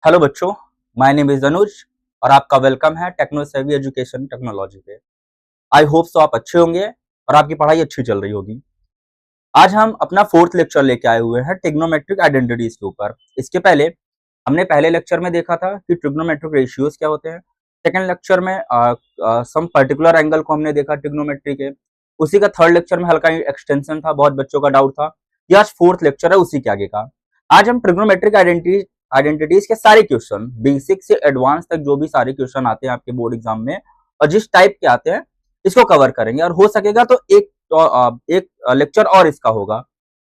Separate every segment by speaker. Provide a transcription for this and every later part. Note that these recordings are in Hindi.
Speaker 1: हेलो बच्चों, माय नेम इज अनुज और आपका वेलकम है टेक्नो सेवी एजुकेशन टेक्नोलॉजी पे। आई होप सो आप अच्छे होंगे और आपकी पढ़ाई अच्छी चल रही होगी। आज हम अपना फोर्थ लेक्चर लेके आए हुए हैं ट्रिग्नोमेट्रिक आइडेंटिटीज के ऊपर। इसके पहले हमने पहले लेक्चर में देखा था कि ट्रिग्नोमेट्रिक रेशियोज क्या होते हैं। सेकेंड लेक्चर में सम पर्टिकुलर एंगल को हमने देखा ट्रिग्नोमेट्री के। उसी का थर्ड लेक्चर में हल्का एक्सटेंशन था, बहुत बच्चों का डाउट था। ये आज फोर्थ लेक्चर है उसी के आगे का। आज हम ट्रिग्नोमेट्रिक आइडेंटिटीज के सारे क्वेश्चन बेसिक से एडवांस तक जो भी सारे क्वेश्चन आते हैं आपके बोर्ड एग्जाम में और जिस टाइप के आते हैं इसको कवर करेंगे। और हो सकेगा तो एक लेक्चर और इसका होगा।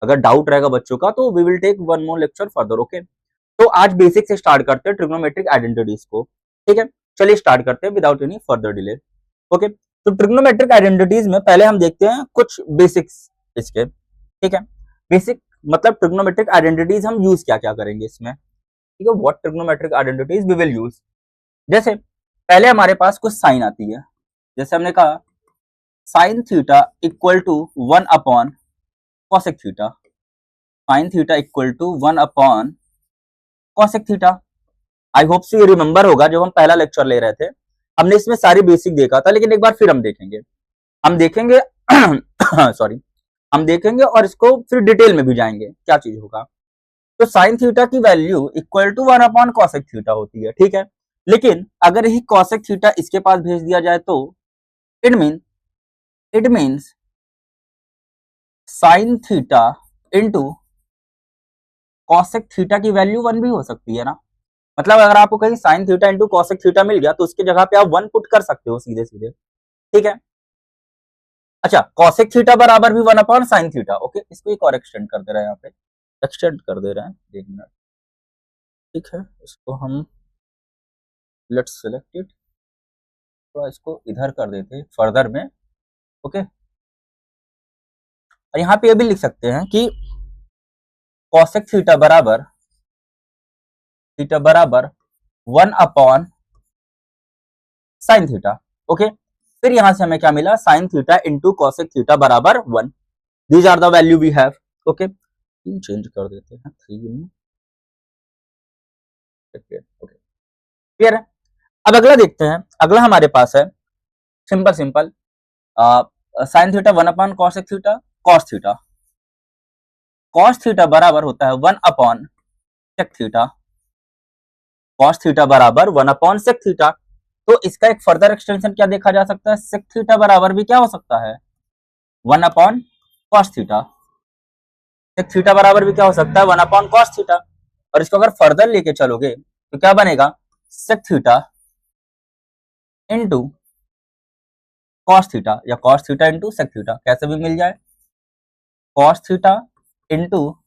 Speaker 1: अगर डाउट रहेगा बच्चों का तो we will take one more lecture further. Okay, तो आज बेसिक से स्टार्ट करते हैं ट्रिग्नोमेट्रिक आइडेंटिटीज को। ठीक है, चलिए स्टार्ट करते हैं without any further delay. Okay, तो ट्रिग्नोमेट्रिक आइडेंटिटीज में पहले हम देखते हैं कुछ बेसिक्स इसके। ठीक है, बेसिक मतलब ट्रिग्नोमेट्रिक आइडेंटिटीज हम यूज क्या क्या करेंगे इसमें। ठीक है, what trigonometric identities we will use. जैसे पहले हमारे पास कुछ साइन आती है, जैसे हमने कहा sine theta equal to 1 upon cosec theta. Sine theta equal to 1 upon cosec theta. I hope so ये रिमेंबर होगा, जब हम पहला लेक्चर ले रहे थे हमने इसमें सारी बेसिक देखा था, लेकिन एक बार फिर हम देखेंगे सॉरी, हम देखेंगे और इसको फिर डिटेल में भी जाएंगे क्या चीज होगा। तो साइन थीटा की value equal to 1 upon cosec theta होती है। ठीक है, लेकिन अगर यही कॉसेक थीटा इसके पास भेज दिया जाए तो it means sign theta into cosec theta की वैल्यू 1 भी हो सकती है ना। मतलब अगर आपको कहीं sine theta into cosec theta मिल गया तो उसकी जगह पे आप 1 पुट कर सकते हो सीधे सीधे। ठीक है, अच्छा, कॉसेक थीटा बराबर भी 1 अपॉन साइन थीटा। ओके, इसको एक और एक्सटेंड कर दे रहे हैं, यहाँ पे एक्सटेंड कर दे रहे हैं, एक मिनट। ठीक है, इसको हम लेट्स सेलेक्ट इट, थोड़ा इसको इधर कर देते फर्दर में। ओके, और यहाँ पे ये भी लिख सकते हैं कि कॉसेक थीटा बराबर 1 अपॉन साइन थीटा। ओके, फिर यहां से हमें क्या मिला, sine theta into cosec theta बराबर 1। These are the value we have. Okay, change कर देते हैं 3 में। ओके, क्लियर है। अब अगला देखते हैं, अगला हमारे पास है simple simple sine theta 1 upon cosec theta cos theta. Cos theta बराबर होता है 1 upon sec theta. Cos theta बराबर 1 अपॉन सेक थीटा। तो इसका एक फर्दर एक्सटेंशन क्या देखा जा सकता है, सेक थीटा बराबर भी क्या हो सकता है, 1 upon cos theta. Sec theta बराबर भी क्या हो सकता है, 1 अपॉन कॉस थीटा। और इसको अगर फर्दर लेके चलोगे तो क्या बनेगा, sec theta into cos theta या cos theta into sec theta, कैसे भी मिल जाए। Cos theta into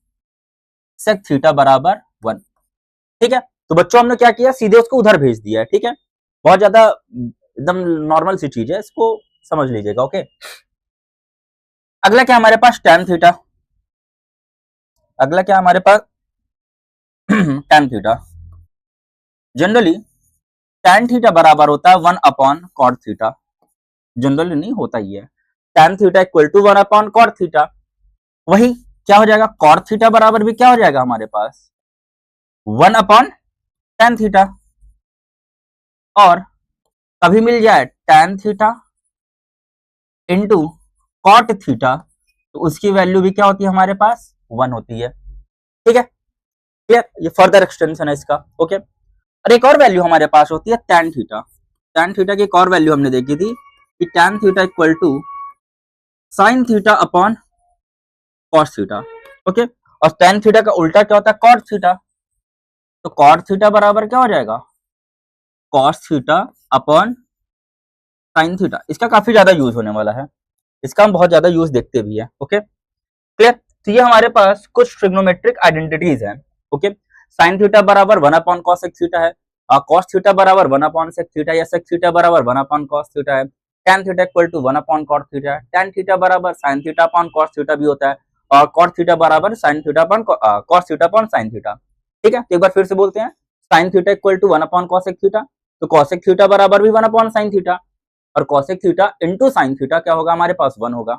Speaker 1: sec theta बराबर 1। ठीक है, तो बच्चों हमने क्या किया, सीधे उसको उधर भेज दिया है। ठीक है, बहुत ज्यादा एकदम नॉर्मल सी चीज है, इसको समझ लीजिएगा। ओके, अगला क्या हमारे पास tan थीटा। अगला क्या हमारे पास tan theta. Generally tan theta बराबर होता है 1 अपॉन कॉट थीटा। जनरली नहीं होता ही है, tan theta equal to 1 upon cot theta. वही क्या हो जाएगा, कॉट थीटा बराबर भी क्या हो जाएगा हमारे पास 1 अपॉन tan थीटा। और कभी मिल जाए tan theta into cot theta तो उसकी वैल्यू भी क्या होती है हमारे पास 1 होती है। ठीक है, क्लियर, ये फर्दर एक्सटेंशन है इसका। ओके, और एक और वैल्यू हमारे पास होती है tan थीटा। tan थीटा की एक और वैल्यू हमने देखी थी कि tan theta equal to sine theta upon cos theta. Okay, और tan थीटा का उल्टा क्या होता है, कॉट थीटा। तो कॉट थीटा बराबर क्या हो जाएगा, cos theta upon sine theta. इसका काफी ज्यादा यूज होने वाला है, इसका हम बहुत ज्यादा यूज देखते भी है। Okay, clear. तो ये हमारे पास कुछ ट्रिग्नोमेट्रिक आइडेंटिटीज हैं। ओके, साइन थीटा बराबर 1 अपॉन कॉसेक थीटा है, कॉस थीटा बराबर 1 अपॉन सेक थीटा या सेक थीटा बराबर 1 अपॉन कॉस थीटा है। tan theta equal to 1 upon cot theta है। tan थीटा बराबर sine theta upon cos theta भी होता है, और कॉट थीटा बराबर sine theta upon cos theta upon sine theta. ठीक है, तो एक बार फिर से बोलते हैं, sine theta equal to 1 upon cosec theta, तो कॉसेक थीटा बराबर भी 1 अपॉन साइन थीटा, और cosec theta into sign theta क्या होगा हमारे पास 1 होगा।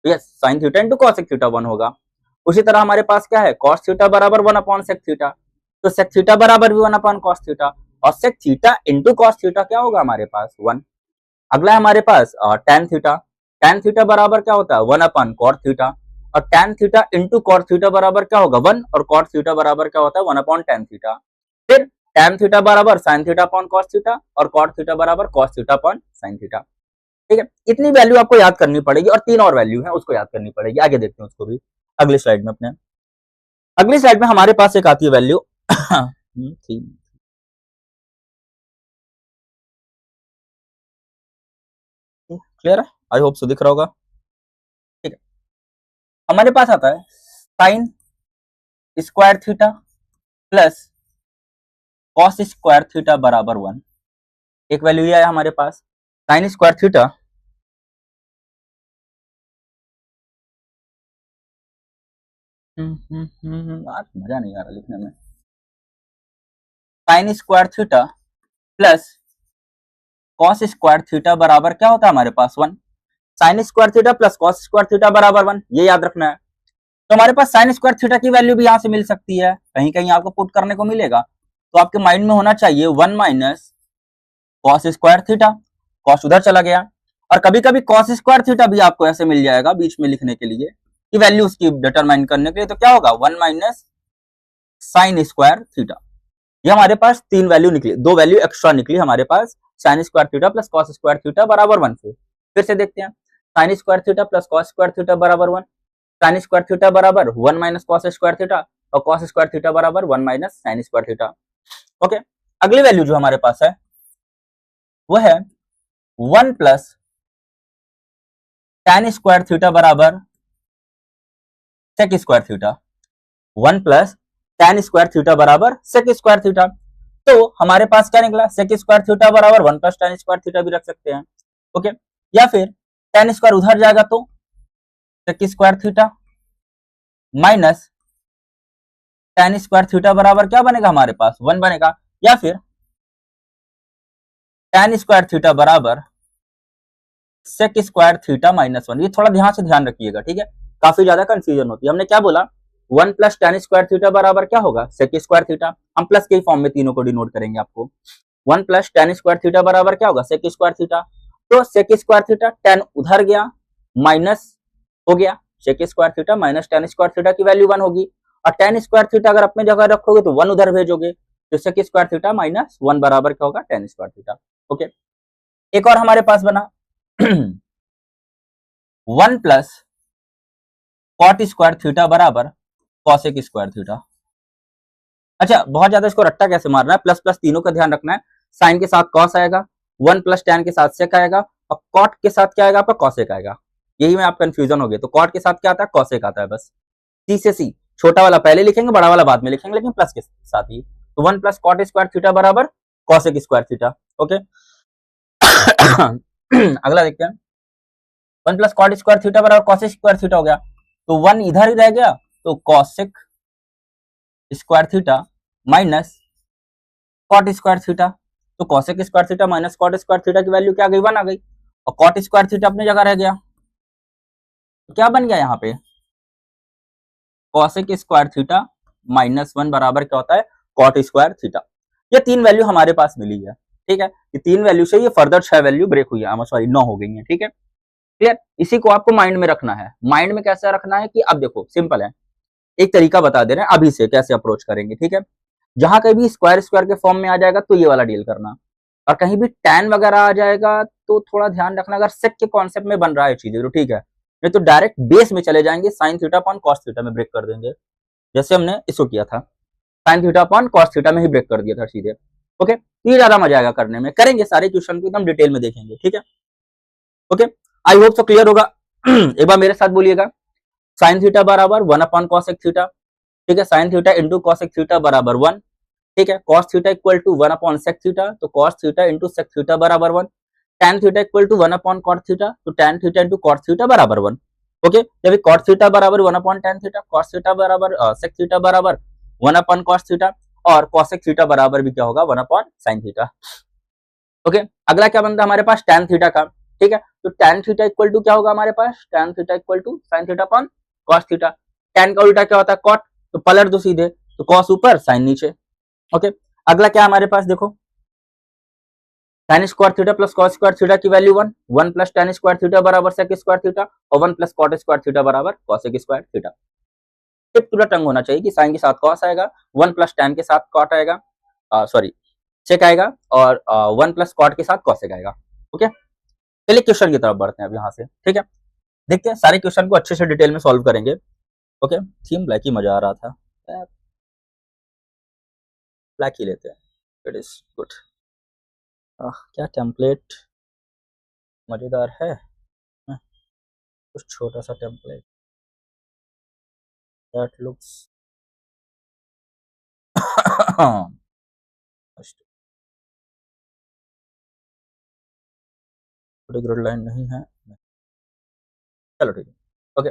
Speaker 1: Yes, sign theta into cosec theta 1 होगा। उसी तरह हमारे पास क्या है, कॉस थीटा बराबर 1 अपॉन सेक थीटा, तो सेक थीटा बराबर भी 1 अपॉन कॉस थीटा, और sec theta into cos theta क्या होगा हमारे पास 1। अगला है हमारे पास tan थीटा, tan थीटा बराबर क्या होता है 1 अपॉन कॉट थीटा, और tan theta into cot theta बराबर क्या होगा 1, और कॉट थीटा बराबर क्या होता है 1 अपॉन tan थीटा। फिर tan थीटा बराबर sin theta upon cos theta, और cot थीटा बराबर cos theta upon sin theta. ठीक है, इतनी वैल्यू आपको याद करनी पड़ेगी, और 3 और वैल्यू है उसको याद करनी पड़ेगी। आगे देखते हैं उसको भी अगली स्लाइड में। अपने अगली स्लाइड में हमारे पास एक आती है वैल्यू क्लियर है, आई होप सो दिख रहा होगा। ठीक है, हमारे पास आता है sine square theta plus cos square theta बराबर 1। एक वैल्यू ये है हमारे पास साइन स्क्वायर थीटा मजा नहीं आ रहा लिखने में। Sign square theta plus cos square theta बराबर क्या होता है हमारे पास 1। Sine square theta plus cos square theta बराबर 1, ये याद रखना है। तो हमारे पास साइन स्क्वायर थीटा की वैल्यू भी यहां से मिल सकती है, कहीं कहीं आपको पुट करने को मिलेगा। तो आपके माइंड में होना चाहिए 1 minus cos square theta, cos उधर चला गया, और कभी कभी कॉस स्क्वायर थीटा भी आपको ऐसे मिल जाएगा बीच में लिखने के लिए कि वैल्यू उसकी डिटरमाइन करने के लिए। तो क्या होगा 1 माइनस साइन स्क्वायर थीटा। ये हमारे पास 3 वैल्यू निकली, 2 वैल्यू एक्स्ट्रा निकली हमारे पास, sine square theta plus cos square theta बराबर 1 से। फिर से देखते हैं, sine square theta plus cos square theta बराबर 1, साइन स्क्वायर थीटा बराबर 1 माइनस कॉस स्क्वायर थीटा, और कॉस स्क्वायर थीटा बराबर 1 minus sine square theta. Okay, अगली वैल्यू जो हमारे पास है वो है 1 प्लस tan स्क्वायर थीटा बराबर sec square theta. 1 plus tan square theta बराबर सेक स्क्वायर थीटा। तो हमारे पास क्या निकला, सेक स्क्वायर थीटा बराबर 1 प्लस tan स्क्वायर थीटा भी रख सकते हैं। ओके, या फिर tan स्क्वायर उधर जाएगा तो sec square theta minus tan square theta बराबर क्या बनेगा हमारे पास 1 बनेगा, या फिर tan स्क्वायर थीटा बराबर सेक स्क्वायर थीटा माइनस 1। ये थोड़ा ध्यान से ध्यान रखिएगा, ठीक है, काफी ज्यादा कंफ्यूजन होती है। हमने क्या बोला 1 प्लस tan स्क्वायर थीटा बराबर क्या होगा सेक स्क्वायर थीटा, हम प्लस के फॉर्म में तीनों को डिनोट करेंगे आपको। 1 प्लस tan स्क्वायर थीटा बराबर क्या होगा सेक स्क्वायर थीटा, तो सेक स्क्वायर थीटा tan उधर गया माइनस हो गया, sec square theta minus tan square theta की वैल्यू 1 होगी, और tan स्क्वायर थीटा अगर अपने जगह रखोगे तो 1 उधर भेजोगे, तो सेक स्क्वायर थीटा माइनस 1 बराबर क्या होगा tan स्क्वायर थीटा। ओके, एक और हमारे पास बना 1 प्लस कॉट स्क्वायर थीटा बराबर कॉसेक स्क्वायर थीटा। अच्छा, बहुत ज्यादा इसको रट्टा कैसे मारना है, प्लस प्लस तीनों का ध्यान रखना है। साइन के साथ कॉस आएगा, 1 प्लस tan के साथ सेक आएगा, और कॉट के साथ क्या आएगा आपका कॉसेक आएगा। यही में आप कंफ्यूजन हो गए, तो कॉट के साथ क्या आता है कॉसेक आता है बस। सी से सी, छोटा वाला पहले लिखेंगे बड़ा वाला बाद में लिखेंगे, लेकिन प्लस के साथ ही। तो 1 प्लस कॉट स्क्वायर थीटा बराबर कॉसेक स्क्वायर थीटा। ओके अगला देखते हैं, 1 प्लस कॉट स्क्वायर थीटा बराबर कॉसेक स्क्वायर थीटा हो गया, तो 1 इधर ही रह गया, तो cosec square theta minus cot square theta. तो cosec square theta minus cot square theta की वैल्यू क्या आ गई 1 आ गई, और कॉट स्क्वायर थीटा अपनी जगह रह गया, तो क्या बन गया यहाँ पे कॉसेक स्क्वायर थीटा माइनस 1 बराबर क्या होता है कॉट स्क्वायर थीटा। ये 3 वैल्यू हमारे पास मिली है, ठीक है, ये 3 वैल्यू से ये फर्दर 6 वैल्यू ब्रेक हुई है, सॉरी 9 हो गई है, ठीक है, क्लियर। इसी को आपको माइंड में रखना है। माइंड में कैसे रखना है कि अब देखो सिंपल है, एक तरीका बता दे रहे हैं अभी से कैसे अप्रोच करेंगे, ठीक है। जहां कहीं भी स्क्वायर स्क्वायर के फॉर्म में आ जाएगा तो ये वाला डील करना, और कहीं भी tan वगैरह आ जाएगा तो थोड़ा ध्यान रखना, अगर सेक के कॉन्सेप्ट में बन रहा है चीजें तो ठीक है, नहीं तो डायरेक्ट बेस में चले जाएंगे, sign theta upon cos theta में ब्रेक कर देंगे, जैसे हमने इसको किया था, sign theta upon cos theta में ही ब्रेक कर दिया था सीधे। ओके, ये ज्यादा मजा आएगा करने में, करेंगे सारे क्वेश्चन को एकदम डिटेल में देखेंगे, ठीक है। Okay, I hope so clear होगा। एक बार मेरे साथ बोलिएगा, साइन थीटा बराबर 1 अपॉन कॉसेक थीटा, ठीक है, sine theta into cosec theta बराबर 1, ठीक है, cos theta equal to 1 upon sec theta, तो cos theta into sec theta बराबर 1, tan theta equal to 1 upon cot theta, तो tan theta into cot theta बराबर 1। ओके, जब कॉट थीटा बराबर 1 upon tan theta, cos theta बराबर सेक थीटा बराबर 1 अपॉन कॉस थीटा, और कॉसेक थीटा बराबर भी क्या होगा 1 अपॉन साइन थीटा। ओके, अगला क्या बनता है हमारे पास tan थीटा का, ठीक है, तो tan थीटा इक्वल टू क्या होगा हमारे पास tan theta equal to sine theta upon cos theta. tan का उल्टा क्या होता है कॉट, तो पलट दो सीधे, तो कॉस ऊपर साइन नीचे, ओके, अगला क्या हमारे पास देखो, tan square theta plus cos square theta की value 1, 1 plus tan square theta बराबर sec स्क्वायर थीटा और 1 प्लस cot स्क्वायर थीटा बराबर cosec स्क्वायर थीटा। टिप पूरा टंग होना चाहिए कि sin के साथ cos आएगा, 1 प्लस tan के साथ cot आएगा, सॉरी sec आएगा और 1 प्लस cot के साथ cosec आएगा। ओके, चलिए क्वेश्चन की तरफ बढ़ते हैं अब यहाँ से, ठीक है। देखते हैं सारे क्वेश्चन को अच्छे से डिटेल में सॉल्व करेंगे। ओके, थीम ब्लैक ही मजा आ रहा था, ब्लैक ही लेते हैं, इट इज गुड। क्या टेम्पलेट मजेदार है, कुछ छोटा सा टेम्पलेट दैट लुक्स थोड़ी ग्रिड लाइन नहीं है, चलो ठीक है। ओके,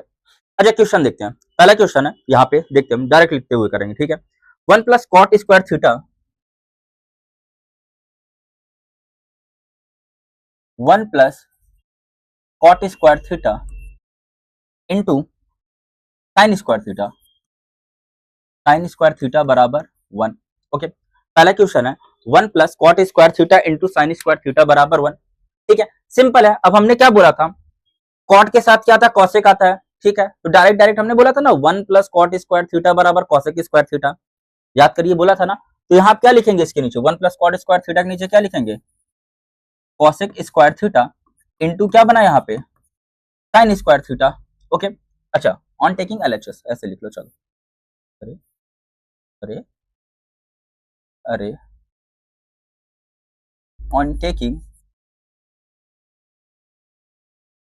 Speaker 1: अच्छा क्वेश्चन देखते हैं। पहला क्वेश्चन है यहाँ पे, देखते हैं, डायरेक्ट लिखते हुए करेंगे, ठीक है। 1 plus cot square theta, 1 plus cot square theta into sine square theta, sine square theta बराबर 1। ओके, पहला क्वेश्चन है 1 plus cot square theta into sine square theta बराबर 1, ठीक है। सिंपल है, अब हमने क्या बोला था, कॉट के साथ क्या था, कॉसेक आता है, ठीक है। तो डायरेक्ट डायरेक्ट हमने बोला था ना 1 प्लस कॉट स्क्वायर थीटा बराबर कॉसेक स्क्वायर थीटा, याद करिए बोला था ना। तो यहाँ क्या लिखेंगे इसके नीचे, 1 प्लस कॉट स्क्वायर थीटा के नीचे क्या लिखेंगे, कॉसेक स्क्वायर थीटा इंटू क्या बना यहाँ पे, साइन स्क्वायर थीटा। ओके, अच्छा ऑन टेकिंग एलएचएस ऐसे लिख लो, चलो। अरे अरे अरे, on taking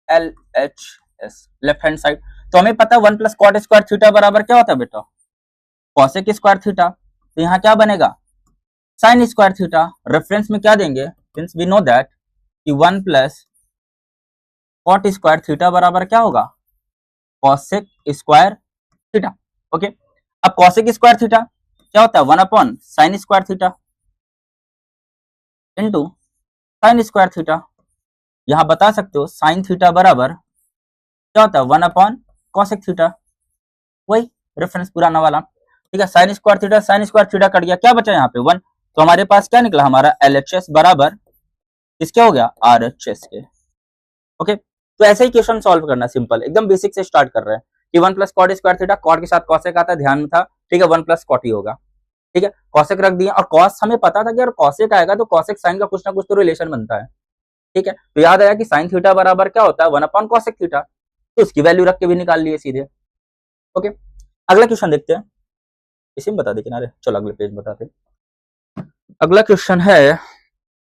Speaker 1: LHS left hand side, तो हमें पता है 1 प्लस कॉट स्क्वायर थीटा बराबर क्या होता है बेटा, कॉसेक स्क्वायर थीटा। तो यहाँ क्या बनेगा, साइन स्क्वायर थीटा। रेफरेंस में क्या देंगे, सिंस वी नो दैट कि 1 प्लस कॉट स्क्वायर थीटा बराबर क्या होगा, कॉसेक स्क्वायर थीटा। ओके, अब कॉसेक स्क्वायर थीटा क्या होता है, 1 upon sine square theta into sine square theta. यहां बता सकते हो साइन थीटा बराबर क्या होता है, 1 अपॉन कॉसेक थीटा, वही रेफरेंस पुराना वाला, ठीक है। साइन स्क्वायर थीटा कट गया, क्या बचा यहाँ पे 1, तो हमारे पास क्या निकला, हमारा एलएचएस बराबर किसके हो गया, आरएचएस के। ओके, तो ऐसे ही क्वेश्चन सॉल्व करना, सिंपल एकदम बेसिक से स्टार्ट कर रहे हैं कि 1 plus cot square theta, cot के साथ कॉसेक आता है, ध्यान में था, ठीक है। 1 प्लस कॉट ही होगा, ठीक है। कॉसेक रख दिया और कॉस हमें पता था कि अगर कॉसेक आएगा तो कॉसेक साइन का कुछ ना कुछ तो रिलेशन बनता है, ठीक है। तो याद आया कि साइन थीटा बराबर क्या होता है, 1 अपॉन कॉसेक थीटा, तो उसकी वैल्यू रख के भी निकाल लिए सीधे। ओके, अगला क्वेश्चन देखते हैं, इसी में बता दे किनारे, चलो अगले पेज बताते। अगला क्वेश्चन है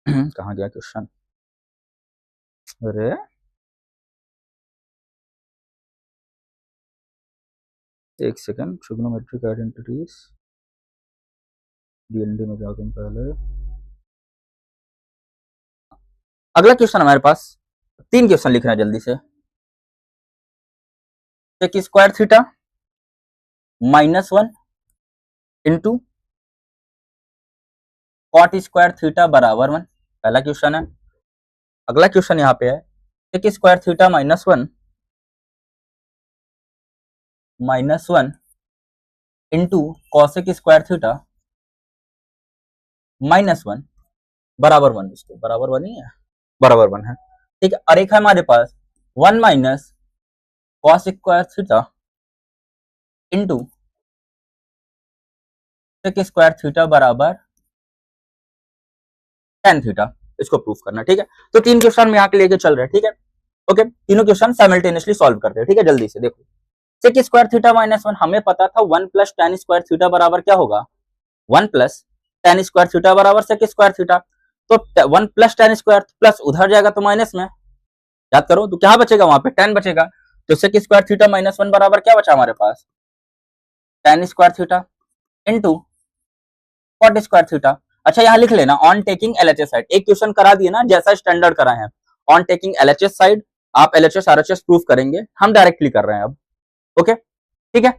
Speaker 1: कहाँ गया क्वेश्चन, अरे एक सेकंड, ट्रिग्नोमेट्रिक आइडेंटिटीज, डीएनडी में जाओ तुम पहले। अगला क्वेश्चन हमारे पास 3 क्वेश्चन लिखना है जल्दी से। Sec square theta -1 into cot square theta बराबर 1, पहला क्वेश्चन है। अगला क्वेश्चन यहाँ पे है sec square theta -1 into cosec square theta -1 बराबर 1, इसको बराबर 1 ही है, बराबर 1 है, ठीक है। और एक है हमारे पास 1 minus cos square theta into sec square theta बराबर tan थीटा, इसको प्रूफ करना, ठीक है। तो 3 क्वेश्चन में यहाँ के लेके चल रहे हैं, ठीक है। ओके, तीनों क्वेश्चन साइमल्टेनियसली सॉल्व करते हैं, ठीक है। जल्दी से देखो, सेक स्क्वायर थीटा -1 हमें पता था 1 प्लस tan स्क्वायर थीटा बराबर क्या होगा, 1 प्लस tan स्क्वायर थीटा बराबर सेक स्क्वायर थीटा। तो 1 प्लस tan स्क्वायर प्लस उधर जाएगा तो माइनस में, याद करो, तो क्या बचेगा वहां पे, tan बचेगा। तो सेक स्क्वायर थीटा -1 बराबर क्या बचा हमारे पास, tan square theta into cot square theta. अच्छा यहाँ लिख लेना ऑन टेकिंग एलएचएस साइड, एक क्वेश्चन करा दिए ना जैसा स्टैंडर्ड कराए हैं, ऑन टेकिंग एलएचएस साइड, आप एलएचएस आरएचएस प्रूफ करेंगे, हम डायरेक्टली कर रहे हैं अब। ओके, ठीक है।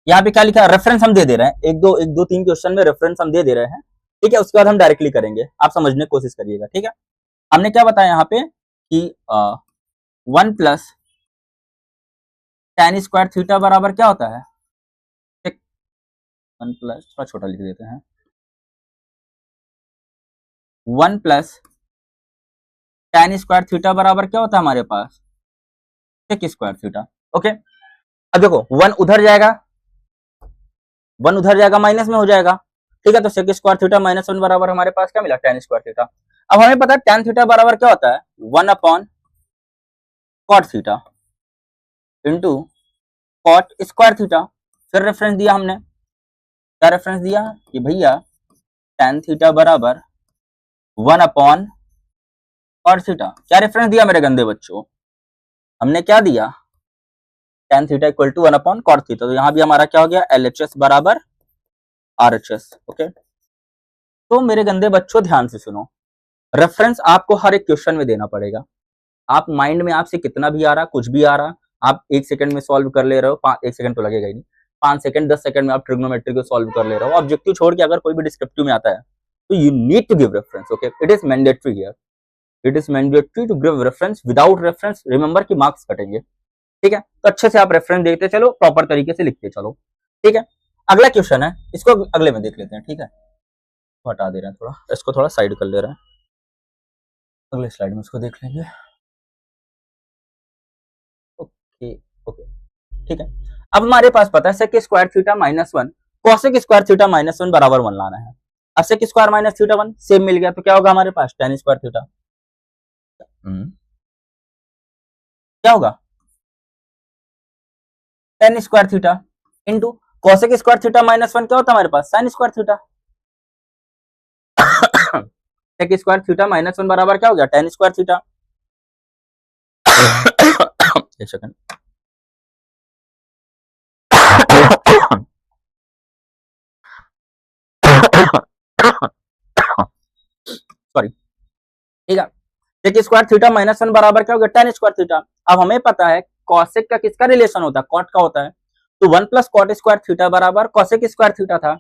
Speaker 1: यहाँ पे क्या लिखा है, रेफरेंस हम दे दे रहे हैं, एक दो 3 क्वेश्चन में रेफरेंस हम दे दे रहे हैं, ठीक है। उसके बाद हम डायरेक्टली करेंगे, आप समझने की कोशिश करिएगा, ठीक है। हमने क्या बताया यहाँ पे कि 1 प्लस tan स्क्वायर थीटा बराबर क्या होता है, 1 प्लस, थोड़ा छोटा लिख देते हैं, 1 प्लस tan स्क्वायर थीटा बराबर क्या होता है हमारे पास, sec स्क्वायर थीटा। ओके, अब देखो 1 उधर जाएगा, 1 उधर जाएगा, माइनस में हो जाएगा, ठीक है। तो sec स्क्वायर थीटा माइनस 1 बराबर हमारे पास क्या मिला, tan स्क्वायर थीटा। अब हमें पता है tan थीटा बराबर क्या होता है, 1 upon cot theta into cot square theta. फिर रेफरेंस दिया हमने, क्या रेफरेंस दिया कि भैया tan थीटा बराबर 1 अपॉन cot थीटा। क्या रेफरेंस दिया मेरे गंदे बच्चों, हमने क्या दिया, tan theta equal to 1 upon cot theta. तो यहां भी हमारा क्या हो गया, LHS बराबर RHS। ओके, तो मेरे गंदे बच्चों ध्यान से सुनो, रेफरेंस आपको हर एक क्वेश्चन में देना पड़ेगा। आप माइंड में आपसे कितना भी आ रहा, कुछ भी आ रहा, आप 1 सेकंड में सॉल्व कर ले रहे हो, 1 सेकंड तो लगेगा ही नहीं, 5 सेकंड 10 सेकंड में आप ट्रिग्नोमेट्री को सॉल्व कर ले रहे हो, ऑब्जेक्टिव छोड़ के अगर कोई भी डिस्क्रिप्टिव में आता है तो you need to give reference. Okay, it is mandatory here, it is mandatory to give reference. Without reference remember कि मार्क्स कटेंगे, ठीक है। तो अच्छे से आप रेफरेंस देखते चलो, प्रॉपर तरीके से लिखते चलो, ठीक है। अगला क्वेश्चन है, इसको अगले में देख लेते हैं, ठीक है। हटा दे रहे हैं थोड़ा, इसको थोड़ा साइड कर ले रहे हैं, अगले स्लाइड में इसको देख लेंगे। ओके ओके, ठीक है। अब हमारे पास पता है sec square theta minus 1 cosec square theta minus 1 बराबर 1 लाना है। अब sec square minus theta 1 same मिल गया, तो क्या होगा हमारे पास, tan स्क्वायर थीटा। क्या होगा, tan square theta into cosec square theta minus 1 क्या होता है हमारे पास, sin square theta. Sec square theta minus 1 बराबर क्या हो गया, tan स्क्वायर थीटा। एक सेकंड, सॉरी, ठीक है। सेक स्क्वायर थीटा माइनस 1 बराबर क्या हो गया, tan स्क्वायर थीटा। अब हमें पता है कॉसेक का किसका रिलेशन होता है, कॉट का होता है, तो 1 प्लस कॉट स्क्वायर थीटा बराबर कॉसेक स्क्वायर थीटा था।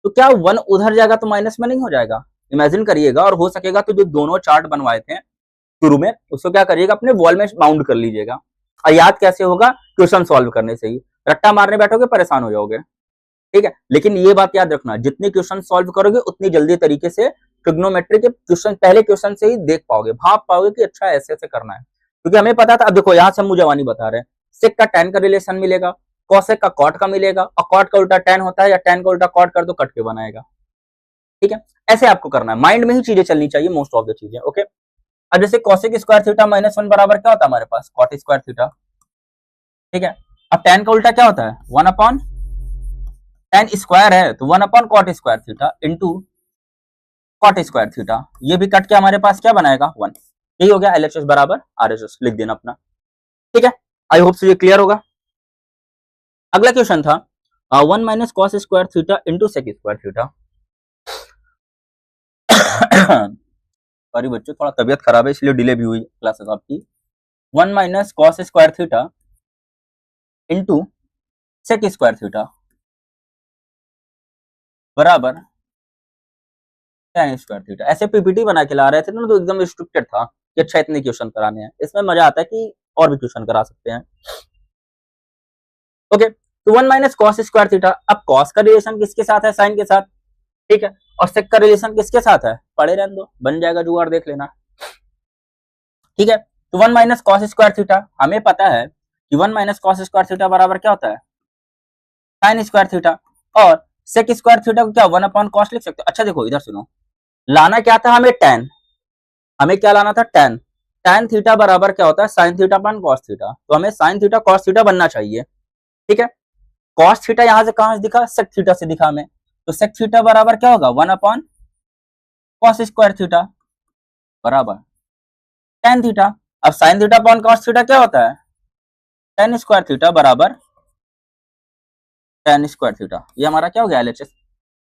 Speaker 1: तो क्या 1 उधर जाएगा तो माइनस में नहीं हो जाएगा, इमेजिन करिएगा, और हो सकेगा तो जो दोनों चार्ट बनवाए थे शुरू में उसको क्या करिएगा, अपने वॉल में माउंट कर लीजिएगा। और याद कैसे होगा, क्वेश्चन सॉल्व करने से ही, रट्टा मारने बैठोगे परेशान हो जाओगे, ठीक है। लेकिन ये बात याद रखना, जितने क्वेश्चन सॉल्व करोगे उतनी जल्दी तरीके से ट्रिग्नोमेट्री के क्वेश्चन पहले क्वेश्चन से ही देख पाओगे, भाप पाओगे कि अच्छा ऐसे ऐसे करना है, क्योंकि हमें पता था। अब देखो यहाँ से हम मुझे बता रहे हैं, सेक का tan का रिलेशन मिलेगा, कॉसेक का कॉट का मिलेगा, और कॉट का उल्टा tan होता है, या tan का उल्टा कॉट कर दो, कट के बनाएगा, ठीक है। ऐसे आपको करना है, माइंड में ही चीजें चलनी चाहिए मोस्ट ऑफ द चीजें, ओके। अब जैसे कॉसेक स्क्वायर थीटा माइनस 1 बराबर क्या होता है हमारे पास, कॉट स्क्वायर थीटा, ठीक है। अब tan का उल्टा क्या होता है, 1 अपॉन tan स्क्वायर है तो 1 upon cot square theta into cot square theta. ये भी कट के हमारे पास क्या बनाएगा, 1। यही हो गया LHS बराबर RHS, लिख देना अपना, ठीक है। आई होप से ये क्लियर होगा। अगला क्वेश्चन था 1 minus cos square theta into sec square theta. Sorry बच्चों, थोड़ा तबियत खराब है इसलिए डिले भी हुई क्लासेस आपकी। 1 minus cos square theta into sec square theta बराबर tan स्क्वायर थीटा। ऐसे पीपीटी बना के ला रहे थे ना, तो एकदम रिस्ट्रिक्टेड था कि अच्छा इतने क्वेश्चन कराने हैं। इसमें मजा आता है कि और भी क्वेश्चन करा सकते हैं, ओके। तो 1 माइनस कॉस स्क्वायर थीटा, अब कॉस का रिलेशन किसके साथ है, साइन के साथ, ठीक है। और सेक का रिलेशन किसके साथ है, पढ़े रहने दो, बन जाएगा जुगाड़, देख लेना, ठीक है। तो 1 माइनस कॉस स्क्वायर थीटा, हमें पता है कि 1 माइनस कॉस स्क्वायर थीटा बराबर क्या होता है, साइन स्क्वायर थीटा। और सेक स्क्वायर थीटा को क्या 1 अपॉन कॉस लिख सकते हो। अच्छा देखो इधर सुनो, लाना क्या था हमें, tan, हमें क्या लाना था, tan थीटा बराबर क्या होता है, sine theta upon cos theta. तो हमें साइन थीटा कॉस थीटा बनना चाहिए, ठीक है। कॉस थीटा यहां से कहां से दिखा, सेक थीटा से दिखा हमें, तो सेक थीटा बराबर क्या होगा, 1 अपॉन कॉस स्क्वायर थीटा बराबर tan थीटा। अब sign theta upon cos theta क्या होता है, tan स्क्वायर थीटा बराबर tan स्क्वायर थीटा। ये हमारा क्या हो गया, LHS,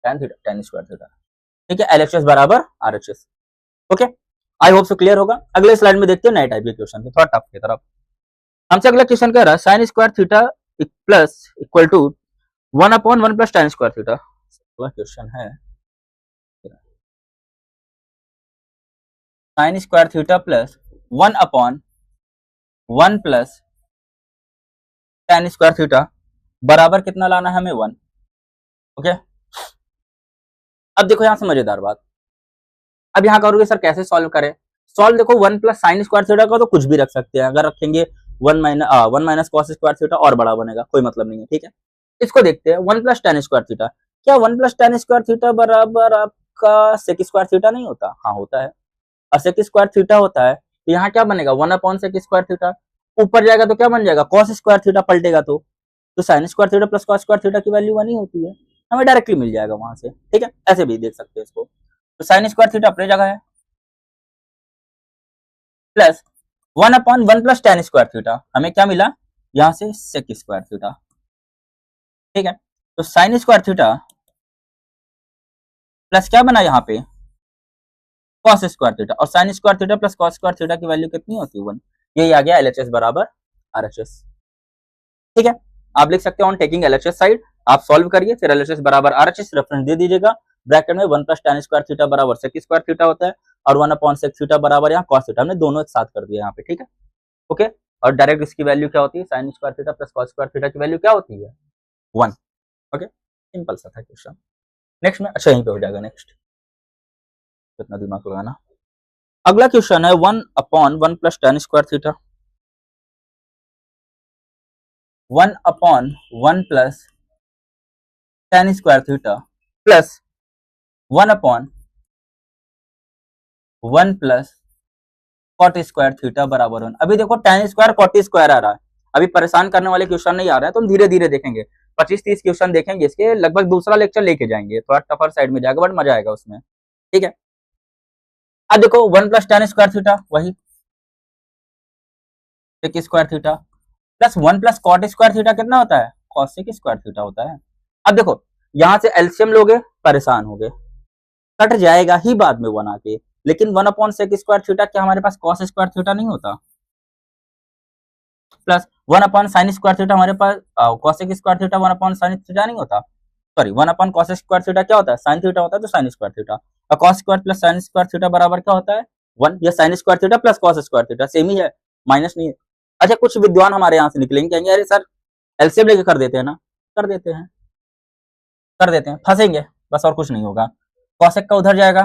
Speaker 1: tan theta tan square theta, ठीक है। LHS बराबर RHS, okay. I hope so clear होगा। अगले स्लाइड में देखते हैं नए टाइप के क्वेश्चन, थोड़ा टफ की तरफ। हमसे अगला क्वेश्चन कह रहा है sine square theta plus equal to 1 upon 1 plus tan square theta. अगला क्वेश्चन है sine square theta plus 1 upon 1 plus tan square theta बराबर कितना लाना है हमें, 1। ओके, अब देखो यहाँ से मजेदार बात, अब यहाँ करोगे सर कैसे सॉल्व करें, सॉल्व देखो 1 प्लस साइन स्क्वायर थीटा का तो कुछ भी रख सकते हैं, अगर रखेंगे 1 माइनस कॉस स्क्वायर थीटा और बड़ा बनेगा, कोई मतलब नहीं है, ठीक है। इसको देखते हैं 1 प्लस टेन स्क्वायर थीटा, क्या 1 प्लस टेन स्क्वायर थीटा बराबर आपका सेक स्क्वायर थीटा नहीं होता, हाँ होता है, और सेक स्क्वायर थीटा होता है, तो यहाँ क्या बनेगा 1 अपॉन सेक स्क्वायर थीटा, ऊपर जाएगा तो क्या बन जाएगा कॉस स्क्वायर थीटा, पलटेगा तो sine square theta plus cos square theta की वैल्यू 1 ही होती है, हमें डायरेक्टली मिल जाएगा वहां से, ठीक है, ऐसे भी देख सकते हैं इसको, तो साइन स्क्वायर थीटा अपनी जगह है, plus 1 upon 1 plus tan square theta, हमें क्या मिला यहाँ से सेक स्क्वायर थीटा, ठीक है, तो साइन स्क्वायर थीटा प्लस क्या बना यहाँ पे कॉस स्क्वायर थीटा, और sign square theta plus cos square theta की वैल्यू कितनी होती है 1, यही आ गया एलएचएस बराबर आरएचएस, ठीक है। आप लिख सकते हो ऑन टेकिंग एलएचएस साइड, आप सॉल्व करिए, फिर एलएचएस बराबर आरएचएस रेफरेंस दे दीजिएगा, ब्रैकेट में 1 प्लस टेन स्क्वायर थीटा बराबर सेक स्क्वायर थीटा होता है, और 1 अपॉन सेक थीटा बराबर यहाँ कॉस थीटा, हमने दोनों एक साथ कर दिया यहाँ पे, ठीक है, ओके। और डायरेक्ट इसकी वैल्यू क्या होती है, sine square theta plus cos square theta की वैल्यू क्या होती है 1, ओके, सिंपल सा था क्वेश्चन। नेक्स्ट में अच्छा यहीं पे हो जाएगा, नेक्स्ट कितना दिमाग लगाना। अगला क्वेश्चन है 1 upon 1 plus tan square theta, 1 upon 1 plus tan square theta plus 1 upon 1 plus cot square theta बराबर 1। अभी देखो टेन स्क्वायर कॉट स्क्वायर आ रहा है, अभी परेशान करने वाले क्वेश्चन नहीं आ रहा है, तो हम धीरे धीरे देखेंगे, 25-30 क्वेश्चन देखेंगे इसके, लगभग दूसरा लेक्चर लेके जाएंगे, थोड़ा टफर साइड में जाएगा बट मजा आएगा उसमें, ठीक है। अब देखो 1 प्लस टेन स्क्वायर थीटा वही sec square theta plus 1 plus cot square theta कितना होता है कॉसेक स्क्वायर थीटा होता है। अब देखो यहां से एलसीएम लोगे परेशान हो गए, कट जाएगा ही बाद में 1 आके, लेकिन 1 अपॉन सेक स्क्वायर थीटा क्या हमारे पास कॉस स्क्वायर थीटा नहीं होता, plus 1 upon sine square theta हमारे पास cosec square theta 1 upon sine theta नहीं होता, sorry 1 upon cos square theta क्या होता है साइन थीटा होता है, तो साइन स्क्वायर थीटा, और cos square plus sine square theta बराबर क्या होता है 1, या sine square theta plus cos square theta same ही है, माइनस नहीं है। अच्छा कुछ विद्वान हमारे यहाँ से निकलेंगे, कहेंगे अरे सर एलसीएम लेके कर देते हैं ना, कर देते हैं, कर देते हैं, फंसेंगे बस और कुछ नहीं होगा, कॉसेक का उधर जाएगा,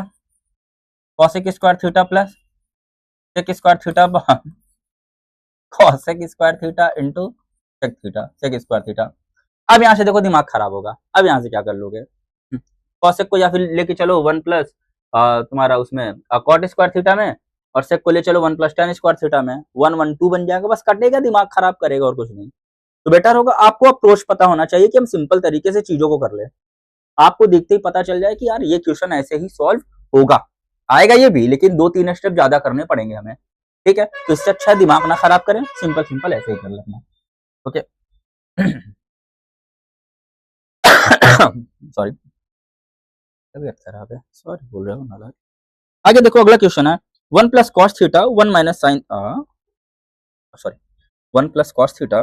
Speaker 1: cosec square theta plus sec square theta cosec square theta into sec theta sec square theta. अब यहाँ से देखो दिमाग खराब होगा, अब यहाँ से क्या कर लोगे, कॉसेक को या फिर लेके चलो 1 प्लस तुम्हारा उसमें कॉट स्क्वायर थीटा में, और सेक को ले चलो 1 प्लस टेन स्क्वायर थीटा में, 1 1 2 बन जाएगा, बस कटेगा दिमाग खराब करेगा और कुछ नहीं। तो बेटर होगा आपको अप्रोच पता होना चाहिए कि हम सिंपल तरीके से चीजों को कर ले, आपको देखते ही पता चल जाए कि यार ये क्वेश्चन ऐसे ही सॉल्व होगा, आएगा ये भी लेकिन 2-3 स्टेप ज्यादा करने पड़ेंगे हमें, ठीक है। तो इससे अच्छा दिमाग ना खराब करें, सिंपल सिंपल ऐसे ही कर लेना, ओके। सॉरी तबीयत खराब है, सॉरी बोल रहा हूँ नालायक। आगे देखो अगला क्वेश्चन है 1 plus cos theta 1 minus sine sorry 1 plus cos theta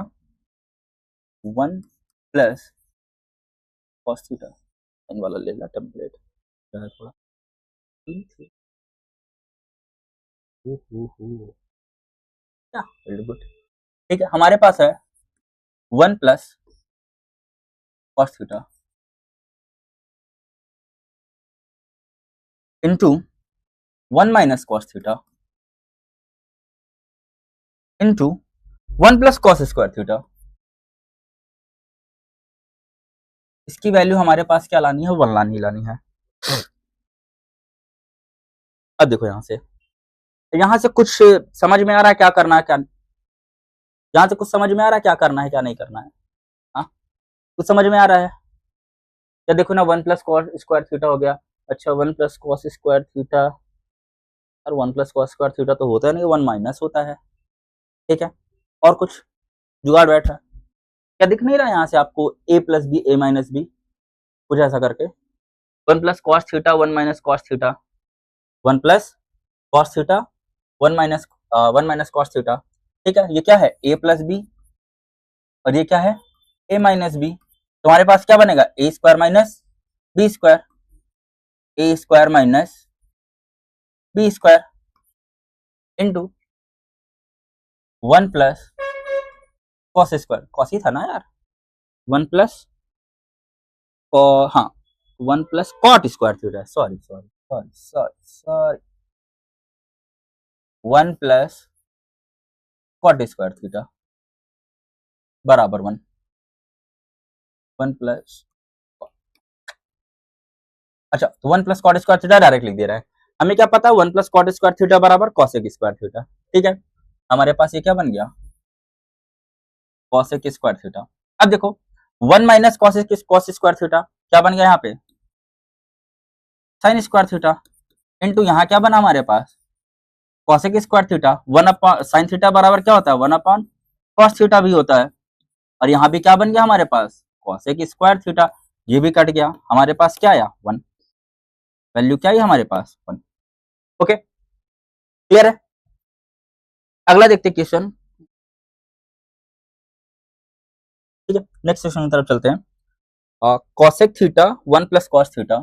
Speaker 1: 1 plus cos theta, इन वाला ले ला टेम्पलेट थोड़ा, वेरी गुड, ठीक है। हमारे पास है 1 plus cos theta into 1 minus cos theta into 1 plus cos square theta, इसकी वैल्यू हमारे पास क्या लानी है 1 लानी है। अब देखो यहां से कुछ समझ में आ रहा है क्या करना है, क्या यहां से कुछ समझ में आ रहा है क्या करना है क्या नहीं करना है, हाँ कुछ समझ में आ रहा है, या देखो ना 1 प्लस कॉस स्क्वायर थीटा हो गया, अच्छा 1 प्लस कॉस स्क्वायर थीटा, और 1 प्लस कॉस स्क्वायर थीटा तो होता नहीं, 1 माइनस होता है, ठीक है। और कुछ जुगाड़ बैठ रहा है क्या, दिख नहीं रहा है यहाँ से आपको a plus B A minus B, कुछ ऐसा करके 1 plus cos theta 1 minus cos theta, 1 plus cos theta 1 minus cos theta, ठीक है। ये क्या है a प्लस बी, और ये क्या है a माइनस बी, तुम्हारे पास क्या बनेगा a square minus B square, a square minus B square into 1 plus cos square, cos ही था ना यार, 1 प्लस हाँ 1 plus cot square theta, sorry sorry sorry sorry sorry 1 plus cot square theta बराबर 1 प्लस, अच्छा तो 1 plus cot square theta direct लिख दे रहा है। हमें क्या पता है 1 प्लस कॉट स्क्वायर थीटा बराबर कॉसेक स्क्वायर थीटा, ठीक है। हमारे पास ये क्या बन गया, कॉसेक स्क्वायर थीटा। अब देखो 1 माइनस कॉस स्क्वायर थीटा क्या बन गया यहाँ पे, साइन स्क्वायर थीटा, इनटू यहाँ क्या बना हमारे पास cosec square theta, 1 upon sine theta बराबर क्या होता है 1 अपॉन कॉस थीटा भी होता है। और यहाँ भी क्या बन गया हमारे पास कॉसेक स्क्वायर थीटा, ये भी कट गया, हमारे पास क्या आया 1, वैल्यू क्या आई हमारे पास 1। ओके क्लियर है। अगला देखते क्वेश्चन, ठीक है नेक्स्ट क्वेश्चन की तरफ चलते हैं। Cosec theta 1 plus cos theta,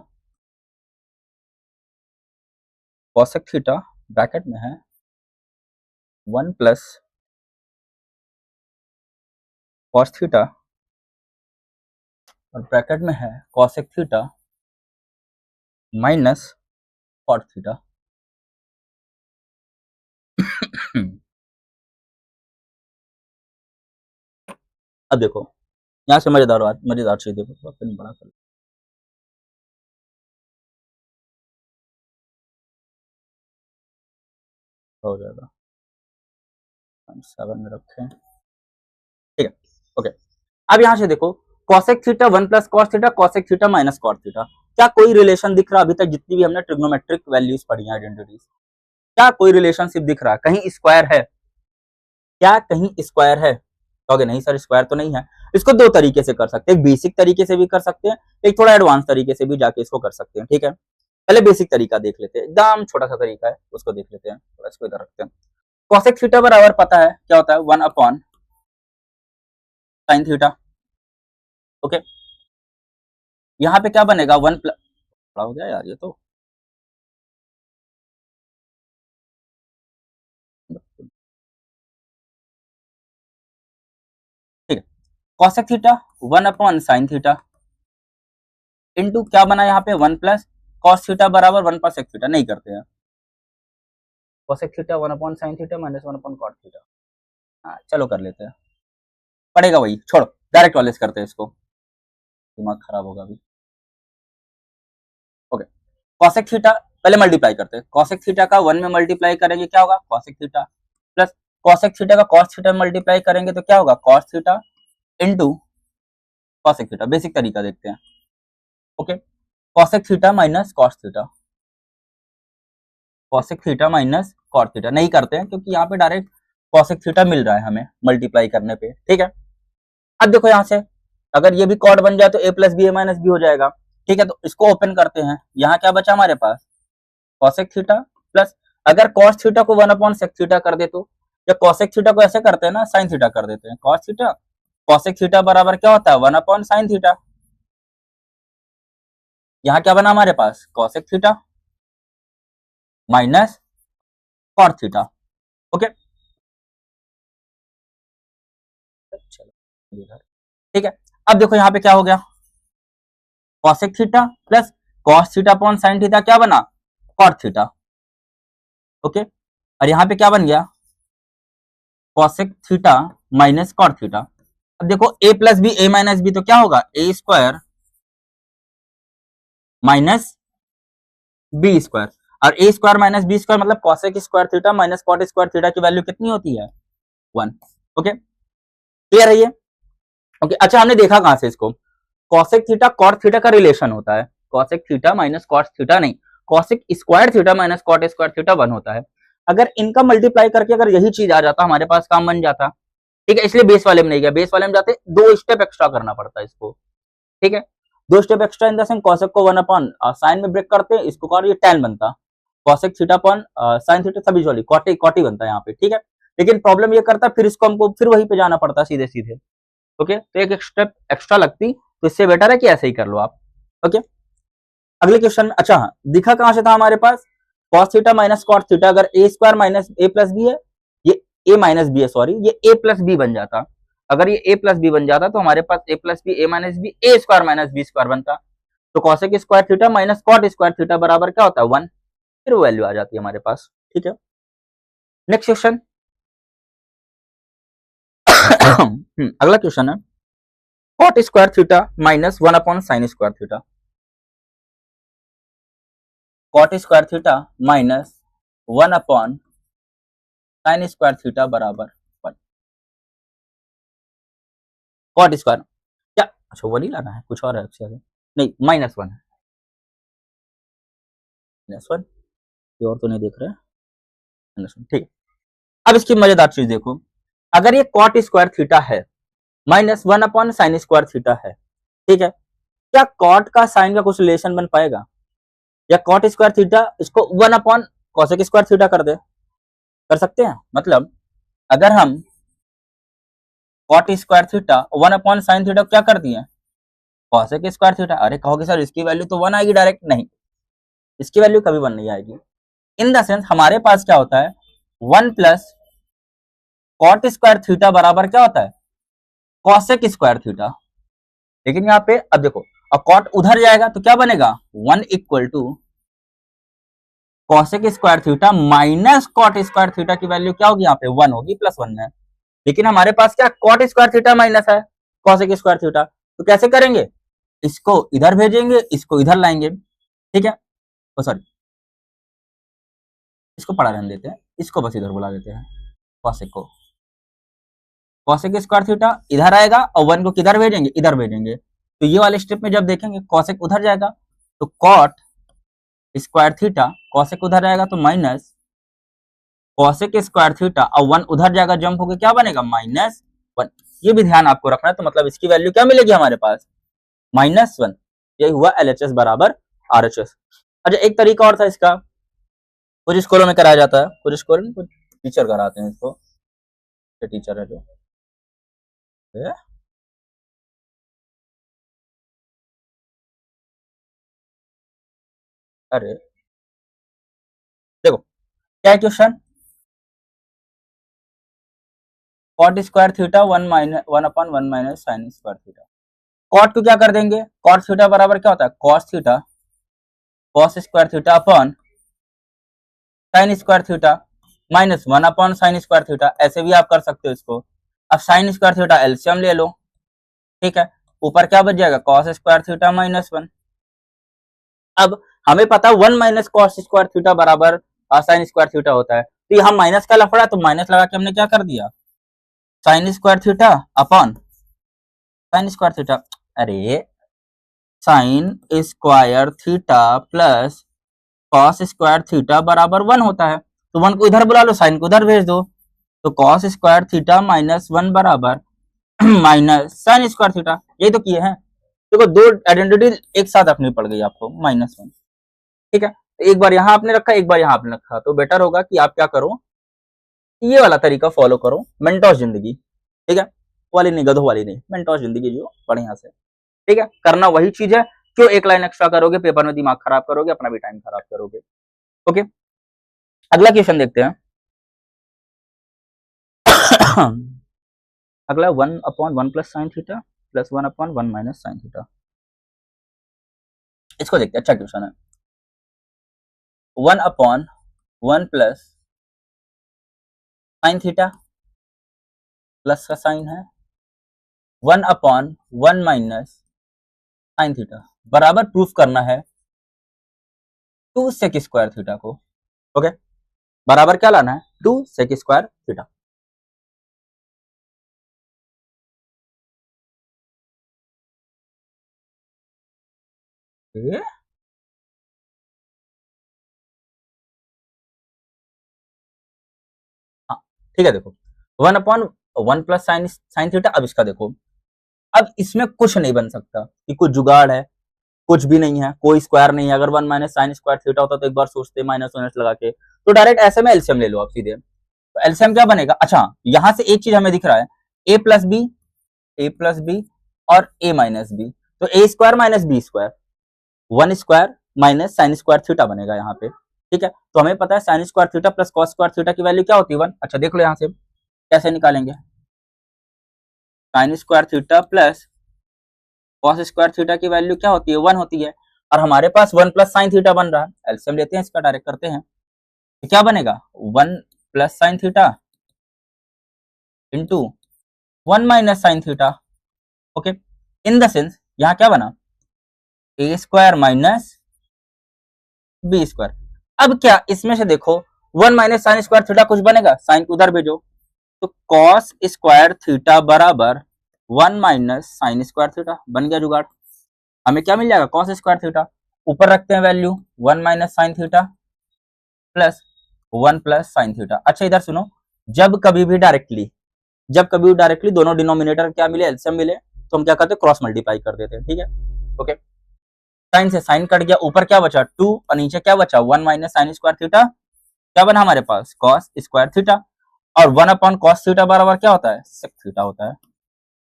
Speaker 1: cosec theta bracket में है 1 प्लस कॉस थीटा और ब्रैकेट में है cosec theta minus cot theta. अब देखो यहां से मजेदार चीज देखो, थोड़ा पेन बड़ा कर हो जाएगा, 7 में रखें, ठीक है ओके। अब यहां से देखो cosec theta 1 plus cos theta, cosec theta minus cot theta, क्या कोई रिलेशन दिख रहा है अभी तक जितनी भी हमने ट्रिग्नोमेट्रिक वैल्यूज पढ़ी हैं आइडेंटिटीज, क्या कोई रिलेशनशिप दिख रहा है, कहीं स्क्वायर है, क्या कहीं स्क्वायर है, कहोगे नहीं सर स्क्वायर तो नहीं है। इसको दो तरीके से कर सकते हैं, एक बेसिक तरीके से भी कर सकते हैं, एक थोड़ा एडवांस तरीके से भी जाके इसको कर सकते हैं, ठीक है। पहले बेसिक तरीका देख लेते हैं, एकदम छोटा सा तरीका है उसको देख लेते हैं, थोड़ा इसको इधर रखते हैं। कॉसेक थीटा बराबर पता है क्या होता है 1 अपॉन साइन थीटा, ओके। यहाँ पे क्या बनेगा 1 प्लस, बड़ा हो गया यार ये तो, ठीक है। Cosec theta 1 upon sine theta into क्या बना यहाँ पे 1 प्लस कॉस थीटा बराबर 1 पर सेक थीटा, नहीं करते हैं cosec theta 1 upon sine theta minus 1 upon cot theta, हाँ चलो कर लेते हैं, पड़ेगा वही, छोड़ो डायरेक्ट वाले से करते हैं इसको, दिमाग खराब होगा अभी। ओके कॉसेक थीटा पहले मल्टीप्लाई करते हैं, कॉसेक थीटा का 1 में मल्टीप्लाई करेंगे क्या होगा cosec theta, plus cosec theta का कॉस थीटा मल्टीप्लाई करेंगे तो क्या होगा cos theta into cosec theta, basic तरीका देखते हैं। Okay cosec theta minus cos theta, cosec theta minus cot theta नहीं करते हैं क्योंकि यहाँ पे डायरेक्ट कॉसेक थीटा मिल रहा है हमें मल्टीप्लाई करने पे, ठीक है। अब देखो यहाँ से अगर ये भी कॉट बन जाए तो a plus B A minus B हो जाएगा, ठीक है। तो इसको ओपन करते हैं, यहाँ क्या बचा हमारे पास कॉसेक थीटा प्लस, अगर कॉस थीटा को 1 अपॉन सेक थीटा कर दे तो, या कॉसेक थीटा को ऐसे करते हैं ना साइन थीटा कर देते हैं, कॉस थीटा कॉसेक थीटा बराबर क्या होता है 1 अपॉन साइन थीटा, यहाँ क्या बना हमारे पास cosec theta minus cot theta, okay चलो ठीक है। अब देखो यहाँ पे क्या हो गया cosec theta plus cos theta upon sine theta क्या बना कॉट थीटा, ओके। और यहाँ पे क्या बन गया cosec theta minus cot theta. अब देखो a plus B A minus B तो क्या होगा A square minus B square, और A square minus B square मतलब cosec square theta minus cot square theta की वैल्यू कितनी होती है 1, ओके क्लियर है ये, ओके। अच्छा हमने देखा कहां से इसको, कॉसेक थीटा कॉट थीटा का रिलेशन होता है, cosec theta minus cot theta नहीं, cosec square theta minus cot square theta 1 होता है। अगर इनका मल्टीप्लाई करके अगर यही चीज आ जाता हमारे पास काम बन जाता, ठीक है। इसलिए बेस वाले में नहीं गया, बेस वाले में जाते 2 स्टेप एक्स्ट्रा करना पड़ता है इसको, ठीक है। 2 step extra in the sense cosec को 1 अपॉन साइन में ब्रेक करते हैं, इसको कर ये tan बनता, cosec theta upon sine theta सभी सॉरी कॉटी कॉटी बनता है यहाँ पे, ठीक है। लेकिन प्रॉब्लम ये करता फिर इसको हमको फिर वहीं पे जाना पड़ता सीधे सीधे, ओके। तो एक स्टेप एक्स्ट्रा लगती, तो इससे बेटर है कि ऐसे ही कर लो आप, ओके। अगले क्वेश्चन में अच्छा हाँ दिखा कहां से था हमारे पास cos theta minus cot theta, अगर A square minus A plus B है, ये ए माइनस बी है सॉरी, ये ए प्लस बी बन जाता। अगर ये a प्लस बी बन जाता तो हमारे पास a plus B, a minus B, a square minus B square बनता। तो cosec square theta minus cot square theta बराबर क्या होता है 1, फिर वो वैल्यू आ जाती है हमारे पास। ठीक है, नेक्स्ट क्वेश्चन। अगला क्वेश्चन है cot square theta minus 1 upon sine square theta. Cot square theta minus 1 upon sine square theta बराबर 1। कॉट स्क्वायर क्या, अच्छा 1 ही लाना है, कुछ और है अच्छा नहीं, -1 है, -1, ये और तो नहीं देख रहे हैं, -1 ठीक है। अब इसकी मजेदार चीज देखो, अगर ये कॉट स्क्वायर थीटा है minus 1 upon sine square theta है, ठीक है, क्या कॉट का साइन का कुछ रिलेशन बन पाएगा? या कॉट स्क्वायर थीटा इसको 1 अपॉन कॉसेक स्क्वायर थीटा कर दे, कर सकते हैं? मतलब अगर हम cot square theta 1 upon sine theta क्या कर दिए, कॉसेक स्क्वायर थीटा। अरे कहोगे सर इसकी वैल्यू तो 1 आएगी डायरेक्ट, नहीं, इसकी वैल्यू कभी 1 नहीं आएगी। इन द सेंस हमारे पास क्या होता है 1 प्लस कॉट स्क्वायर थीटा बराबर क्या होता है कॉसेक स्क्वायर थीटा। लेकिन यहाँ पे अब देखो, अब कॉट उधर जाएगा तो क्या बनेगा 1 equal to cosec square theta minus cot square theta की वैल्यू क्या होगी यहाँ पे 1 होगी, प्लस 1 है। लेकिन हमारे पास क्या कॉट स्क्वायर थीटा माइनस है कॉसेक स्क्वायर थीटा, तो कैसे करेंगे, इसको इधर भेजेंगे, इसको इधर लाएंगे, ठीक है, ओ सॉरी इसको पढ़ा रहने देते हैं, इसको बस इधर बुला देते हैं, कॉसेक को, कॉसेक स्क्वायर थीटा इधर आएगा और 1 को किधर भेजेंगे, इधर भेजेंगे। तो ये वाले स्टेप में जब देखेंगे कॉसेक उधर जाएगा तो कॉट स्क्वायर थीटा, कॉसेक उधर जाएगा तो माइनस कॉसेक स्क्वायर थीटा और 1 उधर जाएगा जंप होकर क्या बनेगा -1। ये भी ध्यान आपको रखना है। तो मतलब इसकी वैल्यू क्या मिलेगी हमारे पास -1। यही हुआ LHS बराबर RHS। अच्छा एक तरीका और था इसका, कुछ स्कूलों में कराया जाता है, कुछ स्कूल में कुछ टीचर कराते हैं इसको, टीचर है जो अरे देखो क्या है question, cot square theta 1 upon 1 minus sine square theta. Cot को क्या कर देंगे, कॉट थीटा बराबर क्या होता है cos theta, cos square theta upon sine square theta minus 1 upon sine square theta. ऐसे भी आप कर सकते हो इसको। अब साइन स्क्वायर थीटा एलसीएम ले लो, ठीक है, ऊपर क्या बच जाएगा कॉस स्क्वायर थीटा -1। अब हमें पता है 1 माइनस कॉस स्क्वायर थीटा बराबर साइन स्क्वायर थीटा होता है, तो यहाँ माइनस का लफड़ा, तो माइनस लगा के हमने क्या कर दिया sine square theta upon sine square theta, अरे sine square theta plus cos square theta बराबर 1 होता है। तो 1 को इधर बुला लो, साइन को उधर भेज दो, तो कॉस स्क्वायर थीटा -1 बराबर माइनस साइन स्क्वायर थीटा। यही तो किए हैं। देखो दो आइडेंटिटी एक साथ अपनी पड़ गई आपको -1, ठीक है। एक बार यहाँ आपने रखा, एक बार यहाँ आपने रखा, तो बेटर होगा कि आप क्या करो, ये वाला तरीका फॉलो करो, मेंटोस जिंदगी, ठीक है, वाली नहीं, गधों वाली नहीं, मेंटोस जिंदगी जियो बढ़िया से, ठीक है। करना वही चीज है, क्यों एक लाइन एक्स्ट्रा करोगे, पेपर में दिमाग खराब करोगे, अपना भी टाइम खराब करोगे। ओके, अगला क्वेश्चन देखते हैं। अगला 1 upon 1 plus sine theta plus 1 upon 1 minus sine theta, इसको देखते हैं। अच्छा क्वेश्चन है, 1 upon 1 plus sine theta, plus का साइन है, 1 अपॉन 1 माइनस साइन थीटा बराबर प्रूफ करना है 2 सेक स्क्वायर थीटा को। ओके, बराबर क्या लाना है 2 सेक स्क्वायर थीटा। हाँ ठीक है, देखो 1 upon 1 plus sign sine theta. अब इसका देखो, अब इसमें कुछ नहीं बन सकता कि कुछ जुगाड़ है, कुछ भी नहीं है, कोई स्क्वायर नहीं है। अगर 1 माइनस साइन स्क्वायर थीटा होता तो एक बार सोचते माइनस माइनस लगा के, तो डायरेक्ट ऐसे में एलसीएम ले लो आप सीधे। तो एलसीएम क्या बनेगा, अच्छा यहां से एक चीज हमें दिख रहा है ए प्लस बी और ए माइनस बी, तो A square minus B square 1 square minus sine square theta बनेगा यहाँ पे, ठीक है। तो हमें पता है sine square theta plus cos square theta की वैल्यू क्या होती है 1। अच्छा देख लो यहाँ से कैसे निकालेंगे, sign square theta plus cos square theta की वैल्यू क्या होती है, 1 होती है, और हमारे पास 1 प्लस साइन थीटा बन रहा है। एलसीएम लेते हैं इसका, डायरेक्ट करते हैं, तो क्या बनेगा 1 plus sign theta into 1 minus sine theta. Okay, in the sense यहाँ क्या बना, ए स्क्वायर माइनस बी स्क्वायर। अब क्या इसमें से देखो 1 माइनस साइन स्क्वायर थीटा कुछ बनेगा, साइन उधर भेजो, तो कॉस स्क्वायर थीटा बराबर 1 माइनस साइन स्क्वायर थीटा, बन गया जुगाड़। हमें क्या मिल जाएगा, कॉस स्क्वायर थीटा, ऊपर रखते हैं value 1 minus sine theta plus 1 plus sine theta. अच्छा इधर सुनो, जब कभी भी डायरेक्टली दोनों डिनोमिनेटर क्या मिले, एलसीएम मिले, तो हम क्या करते हैं, क्रॉस मल्टीप्लाई कर देते हैं, ठीक है। ओके, साइन से साइन कट गया, ऊपर क्या बचा 2 और नीचे क्या बचा 1 माइनस साइन स्क्वायर थीटा, क्या बना हमारे पास कॉस स्क्वायर थीटा, और 1 अपॉन कॉस थीटा बराबर क्या होता है, सेक थीटा होता है,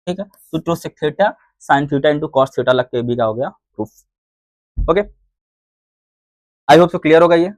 Speaker 1: ठीक है। तो 2 sec theta sine theta into cos theta लग के भी क्या हो गया, proof. Okay, I hope so clear होगा ये।